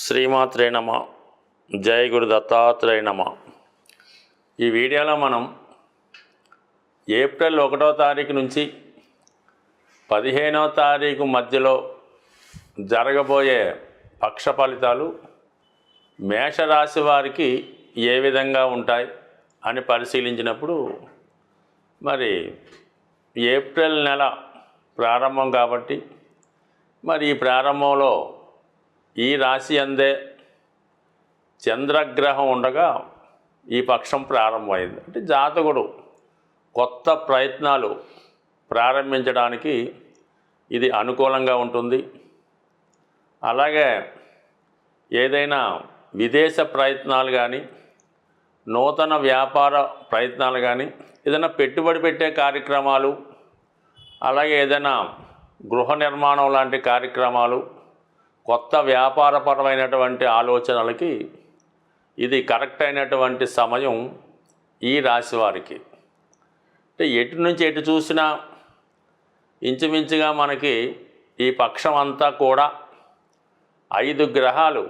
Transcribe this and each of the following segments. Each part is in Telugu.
శ్రీమాత్రే నమ. జై గురు దత్తాత్రేయ నమ. ఈ వీడియోలో మనం ఏప్రిల్ 1వ తారీఖు నుంచి 15వ తారీఖు మధ్యలో జరగబోయే పక్ష ఫలితాలు మేషరాశి వారికి ఏ విధంగా ఉంటాయి అని పరిశీలించినప్పుడు, మరి ఏప్రిల్ నెల ప్రారంభం కాబట్టి మరి ఈ ప్రారంభంలో ఈ రాశి అందే చంద్రగ్రహం ఉండగా ఈ పక్షం ప్రారంభమైంది. అంటే జాతకుడు కొత్త ప్రయత్నాలు ప్రారంభించడానికి ఇది అనుకూలంగా ఉంటుంది. అలాగే ఏదైనా విదేశ ప్రయత్నాలు కానీ, నూతన వ్యాపార ప్రయత్నాలు కానీ, ఏదైనా పెట్టుబడి పెట్టే కార్యక్రమాలు, అలాగే ఏదైనా గృహ నిర్మాణం లాంటి కార్యక్రమాలు, కొత్త వ్యాపారపరమైనటువంటి ఆలోచనలకి ఇది కరెక్ట్ అయినటువంటి సమయం ఈ రాశి వారికి. అంటే ఎటు నుంచి ఎటు చూసినా ఇంచుమించుగా మనకి ఈ పక్షం అంతా కూడా 5 గ్రహాలు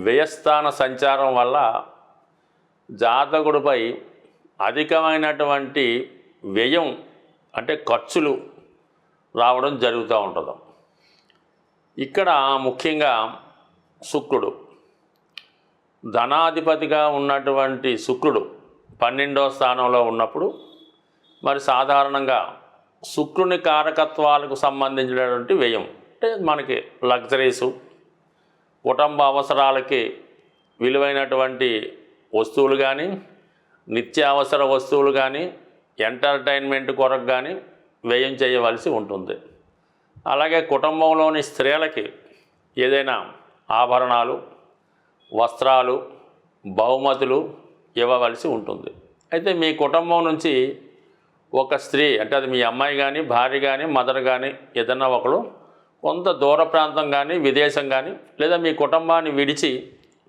వ్యయస్థాన సంచారం వల్ల జాతకుడిపై అధికమైనటువంటి వ్యయం అంటే ఖర్చులు రావడం జరుగుతూ ఉంటుంది. ఇక్కడ ముఖ్యంగా శుక్రుడు, ధనాధిపతిగా ఉన్నటువంటి శుక్రుడు 12వ స్థానంలో ఉన్నప్పుడు మరి సాధారణంగా శుక్రుని కారకత్వాలకు సంబంధించినటువంటి వ్యయం అంటే మనకి లగ్జరీసు, కుటుంబ అవసరాలకి విలువైనటువంటి వస్తువులు కానీ, నిత్యావసర వస్తువులు కానీ, ఎంటర్టైన్మెంట్ కొరకు కానీ వ్యయం చేయవలసి ఉంటుంది. అలాగే కుటుంబంలోని స్త్రీలకి ఏదైనా ఆభరణాలు, వస్త్రాలు, బహుమతులు ఇవ్వవలసి ఉంటుంది. అయితే మీ కుటుంబం నుంచి ఒక స్త్రీ, అంటే అది మీ అమ్మాయి కానీ, భార్య కానీ, మదర్ కానీ, ఏదైనా ఒకరు కొంత దూర ప్రాంతం కానీ, విదేశం కానీ, లేదా మీ కుటుంబాన్ని విడిచి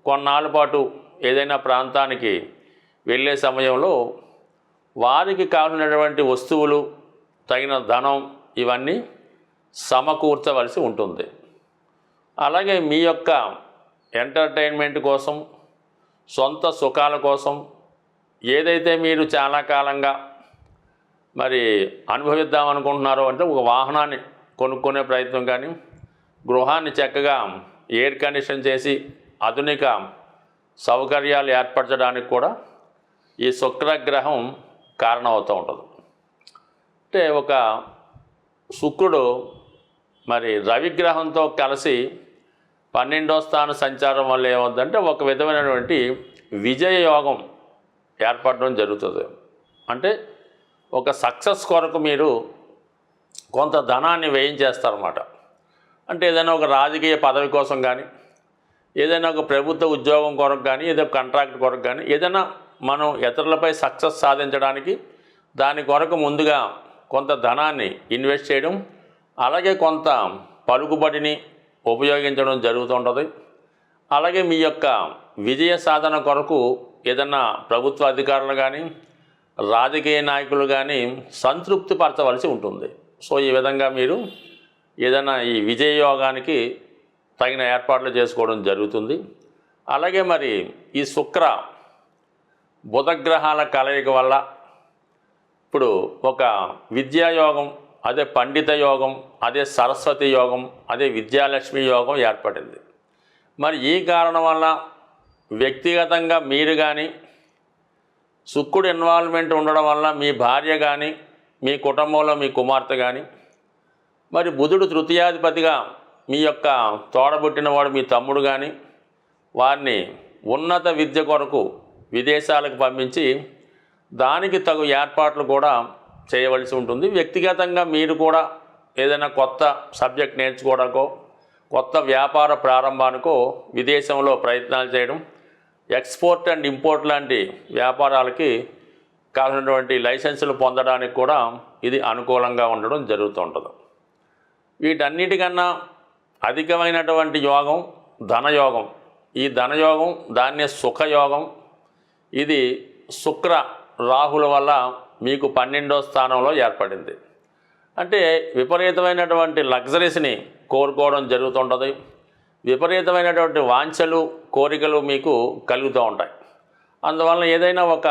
కొన్నాళ్ళ పాటు ఏదైనా ప్రాంతానికి వెళ్ళే సమయంలో వారికి కావాల్సినటువంటి వస్తువులు, తగిన ధనం ఇవన్నీ సమకూర్చవలసి ఉంటుంది. అలాగే మీ యొక్క ఎంటర్టైన్మెంట్ కోసం, సొంత సుఖాల కోసం ఏదైతే మీరు చాలా కాలంగా మరి అనుభవిద్దాం అనుకుంటున్నారో, అంటే ఒక వాహనాన్ని కొనుక్కునే ప్రయత్నం కానీ, గృహాన్ని చక్కగా ఎయిర్ కండిషన్ చేసి ఆధునిక సౌకర్యాలు ఏర్పరచడానికి కూడా ఈ శుక్రగ్రహం కారణమవుతూ ఉంటుంది. అంటే ఒక శుక్రుడు మరి రవిగ్రహంతో కలిసి 12వ స్థాన సంచారం వల్ల ఏమవుతుందంటే ఒక విధమైనటువంటి విజయ యోగం ఏర్పడడం జరుగుతుంది. అంటే ఒక సక్సెస్ కొరకు మీరు కొంత ధనాన్ని వ్యయం చేస్తారన్నమాట. అంటే ఏదైనా ఒక రాజకీయ పదవి కోసం కానీ, ఏదైనా ఒక ప్రభుత్వ ఉద్యోగం కొరకు కానీ, ఏదో కాంట్రాక్ట్ కొరకు కానీ, ఏదైనా మనం ఇతరులపై సక్సెస్ సాధించడానికి దాని కొరకు ముందుగా కొంత ధనాన్ని ఇన్వెస్ట్ చేయడం, అలాగే కొంత పలుకుబడిని ఉపయోగించడం జరుగుతుంటుంది. అలాగే మీ యొక్క విజయ సాధన కొరకు ఏదన్నా ప్రభుత్వ అధికారులు కానీ, రాజకీయ నాయకులు కానీ సంతృప్తిపరచవలసి ఉంటుంది. సో ఈ విధంగా మీరు ఏదైనా ఈ విజయ యోగానికి తగిన ఏర్పాట్లు చేసుకోవడం జరుగుతుంది. అలాగే మరి ఈ శుక్ర బుధగ్రహాల కలయిక వల్ల ఇప్పుడు ఒక విద్యాయోగం, అదే పండిత యోగం, అదే సరస్వతి యోగం, అదే విద్యాలక్ష్మి యోగం ఏర్పడింది. మరి ఈ కారణం వల్ల వ్యక్తిగతంగా మీరు కానీ, శుక్రుడు ఇన్వాల్వ్మెంట్ ఉండడం వల్ల మీ భార్య కానీ, మీ కుటుంబంలో మీ కుమార్తె కానీ, మరి బుధుడు తృతీయాధిపతిగా మీ యొక్క తోడబుట్టినవాడు మీ తమ్ముడు కానీ, వారిని ఉన్నత విద్య కొరకు విదేశాలకు పంపించి దానికి తగు ఏర్పాట్లు కూడా చేయవలసి ఉంటుంది. వ్యక్తిగతంగా మీరు కూడా ఏదైనా కొత్త సబ్జెక్ట్ నేర్చుకోవడానికో, కొత్త వ్యాపార ప్రారంభానికో విదేశంలో ప్రయత్నాలు చేయడం, ఎక్స్పోర్ట్ అండ్ ఇంపోర్ట్ లాంటి వ్యాపారాలకి కావాల్సినటువంటి లైసెన్సులు పొందడానికి కూడా ఇది అనుకూలంగా ఉండడం జరుగుతుంటుంది. వీటన్నిటికన్నా అధికమైనటువంటి యోగం ధనయోగం. ఈ ధనయోగం దాన్నే సుఖయోగం. ఇది శుక్ర రాహుల వల్ల మీకు 12వ స్థానంలో ఏర్పడింది. అంటే విపరీతమైనటువంటి లగ్జరీస్ని కోరుకోవడం జరుగుతుంటుంది. విపరీతమైనటువంటి వాంఛలు కోరికలు మీకు కలుగుతూ ఉంటాయి. అందువల్ల ఏదైనా ఒక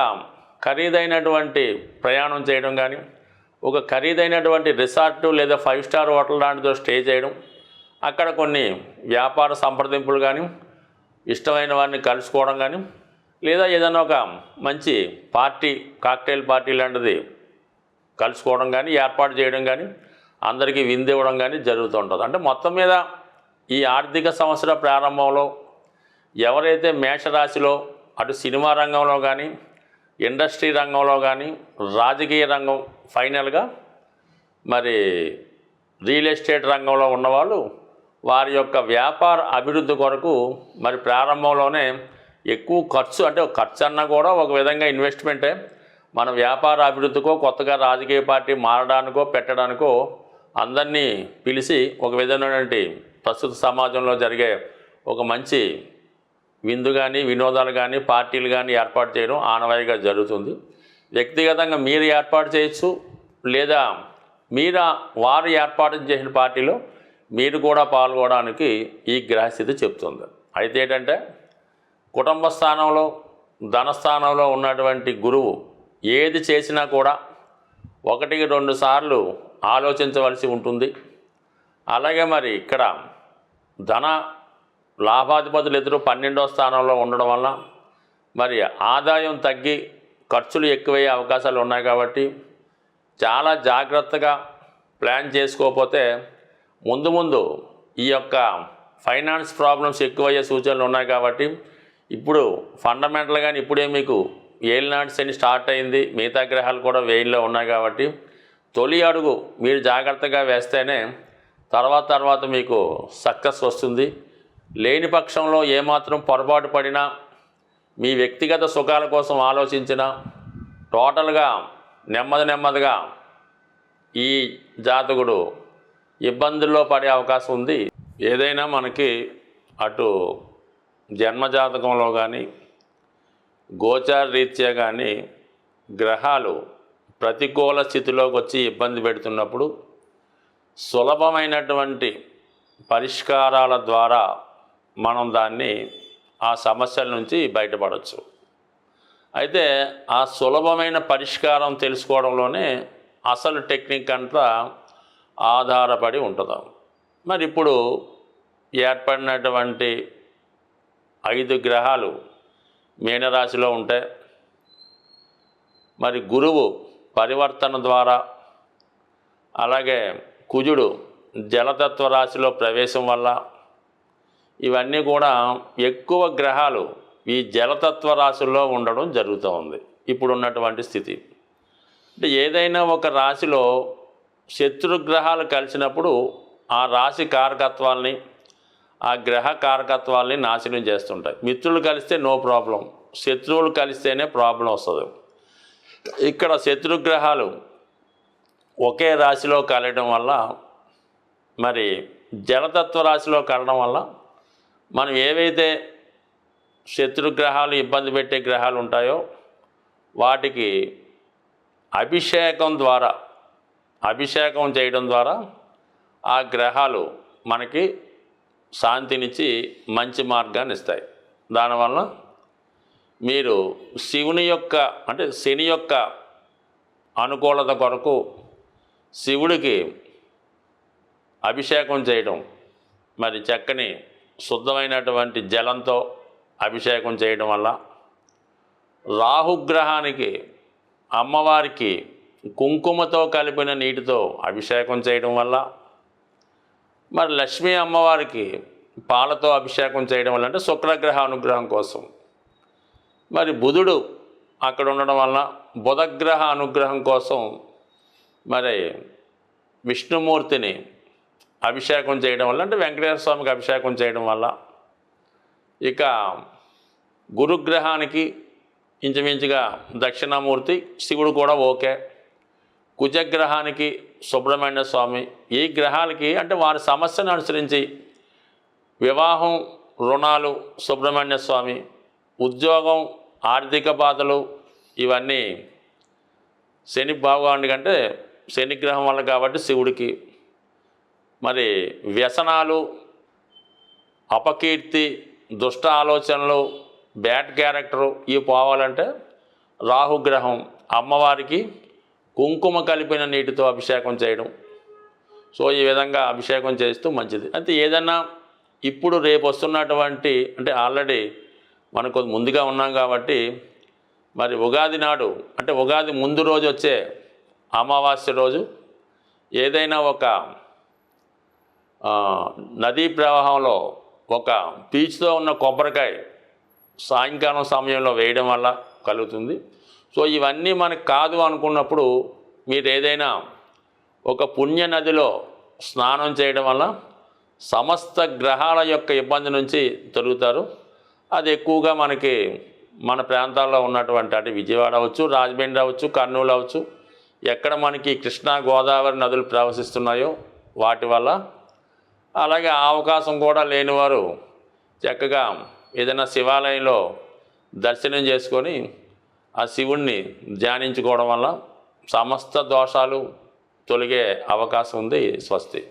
ఖరీదైనటువంటి ప్రయాణం చేయడం కానీ, ఒక ఖరీదైనటువంటి రిసార్టు లేదా 5 స్టార్ హోటల్ లాంటిదో స్టే చేయడం, అక్కడ కొన్ని వ్యాపార సంప్రదింపులు కానీ, ఇష్టమైన వారిని కలుసుకోవడం కానీ, లేదా ఏదైనా ఒక మంచి పార్టీ కాక్టైల్ పార్టీ లాంటిది కలుసుకోవడం కానీ, ఏర్పాటు చేయడం కానీ, అందరికీ విందివ్వడం కానీ జరుగుతూ ఉంటుంది. అంటే మొత్తం మీద ఈ ఆర్థిక సంవత్సర ప్రారంభంలో ఎవరైతే మేషరాశిలో అటు సినిమా రంగంలో కానీ, ఇండస్ట్రీ రంగంలో కానీ, రాజకీయ రంగం, ఫైనల్గా మరి రియల్ ఎస్టేట్ రంగంలో ఉన్నవాళ్ళు వారి యొక్క వ్యాపార అభివృద్ధి కొరకు మరి ప్రారంభంలోనే ఎక్కువ ఖర్చు, అంటే ఖర్చు అన్నా కూడా ఒక విధంగా ఇన్వెస్ట్మెంటే, మన వ్యాపార అభివృద్ధికో కొత్తగా రాజకీయ పార్టీ మారడానికో పెట్టడానికో అందరినీ పిలిచి ఒక విధమైనటువంటి ప్రస్తుత సమాజంలో జరిగే ఒక మంచి విందు కానీ, వినోదాలు కానీ, పార్టీలు కానీ ఏర్పాటు చేయడం ఆనవాయిగా జరుగుతుంది. వ్యక్తిగతంగా మీరు ఏర్పాటు చేయొచ్చు, లేదా వారు ఏర్పాటు చేసిన పార్టీలో మీరు కూడా పాల్గొనడానికి ఈ గ్రహస్థితి చెప్తుంది. అయితే ఏంటంటే కుటుంబ స్థానంలో, ధనస్థానంలో ఉన్నటువంటి గురువు ఏది చేసినా కూడా 1-2 సార్లు ఆలోచించవలసి ఉంటుంది. అలాగే మరి ఇక్కడ ధన లాభాధిపతులు ఎదురు 12వ స్థానంలో ఉండడం వల్ల మరి ఆదాయం తగ్గి ఖర్చులు ఎక్కువయ్యే అవకాశాలు ఉన్నాయి. కాబట్టి చాలా జాగ్రత్తగా ప్లాన్ చేసుకోకపోతే ముందు ఈ యొక్క ఫైనాన్స్ ప్రాబ్లమ్స్ ఎక్కువయ్యే సూచనలు ఉన్నాయి. కాబట్టి ఇప్పుడు ఫండమెంటల్గాని ఇప్పుడే మీకు ఏలినాటి శని స్టార్ట్ అయింది, మిగతా గ్రహాలు కూడా వేయిల్లో ఉన్నాయి. కాబట్టి తొలి అడుగు మీరు జాగ్రత్తగా వేస్తేనే తర్వాత మీకు సక్సెస్ వస్తుంది. లేని పక్షంలో ఏమాత్రం పొరపాటు పడినా, మీ వ్యక్తిగత సుఖాల కోసం ఆలోచించినా టోటల్గా నెమ్మదిగా ఈ జాతకుడు ఇబ్బందుల్లో పడే అవకాశం ఉంది. ఏదైనా మనకి అటు జన్మజాతకంలో కానీ, గోచార రీత్యా కానీ గ్రహాలు ప్రతికూల స్థితిలోకి వచ్చి ఇబ్బంది పెడుతున్నప్పుడు సులభమైనటువంటి పరిష్కారాల ద్వారా మనం ఆ సమస్యల నుంచి బయటపడవచ్చు. అయితే ఆ సులభమైన పరిష్కారం తెలుసుకోవడంలోనే అసలు టెక్నిక్ అంతా ఆధారపడి ఉంటుంది. మరి ఇప్పుడు ఏర్పడినటువంటి 5 గ్రహాలు మీనరాశిలో ఉంటే, మరి గురువు పరివర్తన ద్వారా, అలాగే కుజుడు జలతత్వ రాశిలో ప్రవేశం వల్ల, ఇవన్నీ కూడా ఎక్కువ గ్రహాలు ఈ జలతత్వ రాశుల్లో ఉండడం జరుగుతూ ఉంది ఇప్పుడున్నటువంటి స్థితి. అంటే ఏదైనా ఒక రాశిలో శత్రుగ్రహాలు కలిసినప్పుడు ఆ రాశి కారకత్వాల్ని, ఆ గ్రహ కారకత్వాల్ని నాశనం చేస్తుంటాయి. మిత్రులు కలిస్తే నో ప్రాబ్లం, శత్రువులు కలిస్తేనే ప్రాబ్లం వస్తుంది. ఇక్కడ శత్రుగ్రహాలు ఒకే రాశిలో కలయడం వల్ల, మరి జలతత్వ రాశిలో కలడం వల్ల మనం ఏవైతే శత్రుగ్రహాలు ఇబ్బంది పెట్టే గ్రహాలు ఉంటాయో వాటికి అభిషేకం చేయడం ద్వారా ఆ గ్రహాలు మనకి శాంతినిచ్చి మంచి మార్గాన్ని ఇస్తాయి. దానివల్ల మీరు శివుని యొక్క, అంటే శని యొక్క అనుకూలత కొరకు శివుడికి అభిషేకం చేయడం, మరి చక్కని శుద్ధమైనటువంటి జలంతో అభిషేకం చేయడం వల్ల, రాహుగ్రహానికి అమ్మవారికి కుంకుమతో కలిపిన నీటితో అభిషేకం చేయడం వల్ల, మరి లక్ష్మీ అమ్మవారికి పాలతో అభిషేకం చేయడం వల్ల, అంటే శుక్రగ్రహ అనుగ్రహం కోసం, మరి బుధుడు అక్కడ ఉండడం వల్ల బుధగ్రహ అనుగ్రహం కోసం మరి విష్ణుమూర్తిని అభిషేకం చేయడం వల్ల, అంటే వెంకటేశ్వర స్వామికి అభిషేకం చేయడం వల్ల, ఇక గురుగ్రహానికి ఇంచుమించుగా దక్షిణామూర్తి శివుడు కూడా ఓకే, కుజగ్రహానికి సుబ్రహ్మణ్య స్వామి, ఈ గ్రహాలకి అంటే వారి సమస్యను అనుసరించి వివాహం, రుణాలు సుబ్రహ్మణ్య స్వామి, ఉద్యోగం, ఆర్థిక బాధలు ఇవన్నీ శని భగవానుడి అంటే శనిగ్రహం వల్ల కాబట్టి శివుడికి, మరి వ్యసనాలు, అపకీర్తి, దుష్ట ఆలోచనలు, బ్యాడ్ క్యారెక్టరు ఇవి పోవాలంటే రాహుగ్రహం అమ్మవారికి కుంకుమ కలిపిన నీటితో అభిషేకం చేయడం. సో ఈ విధంగా అభిషేకం చేస్తూ మంచిది. అయితే ఏదన్నా ఇప్పుడు రేపు వస్తున్నటువంటి అంటే ఆల్రెడీ మనకు ముందుగా ఉన్నాం కాబట్టి మరి ఉగాది నాడు అంటే ఉగాది ముందు రోజు వచ్చే అమావాస్య రోజు ఏదైనా ఒక నదీ ప్రవాహంలో ఒక పీచుతో ఉన్న కొబ్బరికాయ సాయంకాలం సమయంలో వేయడం వల్ల కలుగుతుంది. సో ఇవన్నీ మనకు కాదు అనుకున్నప్పుడు మీరు ఏదైనా ఒక పుణ్య నదిలో స్నానం చేయడం వల్ల సమస్త గ్రహాల యొక్క ఇబ్బంది నుంచి తొలుగుతారు. అది ఎక్కువగా మనకి మన ప్రాంతాల్లో ఉన్నటువంటి అంటే విజయవాడ అవచ్చు, రాజమండ్రి అవచ్చు, కర్నూలు అవచ్చు, ఎక్కడ మనకి కృష్ణా గోదావరి నదులు ప్రవహిస్తున్నాయో వాటి వల్ల. అలాగే ఆ అవకాశం కూడా లేనివారు చక్కగా ఏదైనా శివాలయంలో దర్శనం చేసుకొని ఆ శివుణ్ణి ధ్యానించుకోవడం వల్ల సమస్త దోషాలు తొలగే అవకాశం ఉంది. స్వస్తి.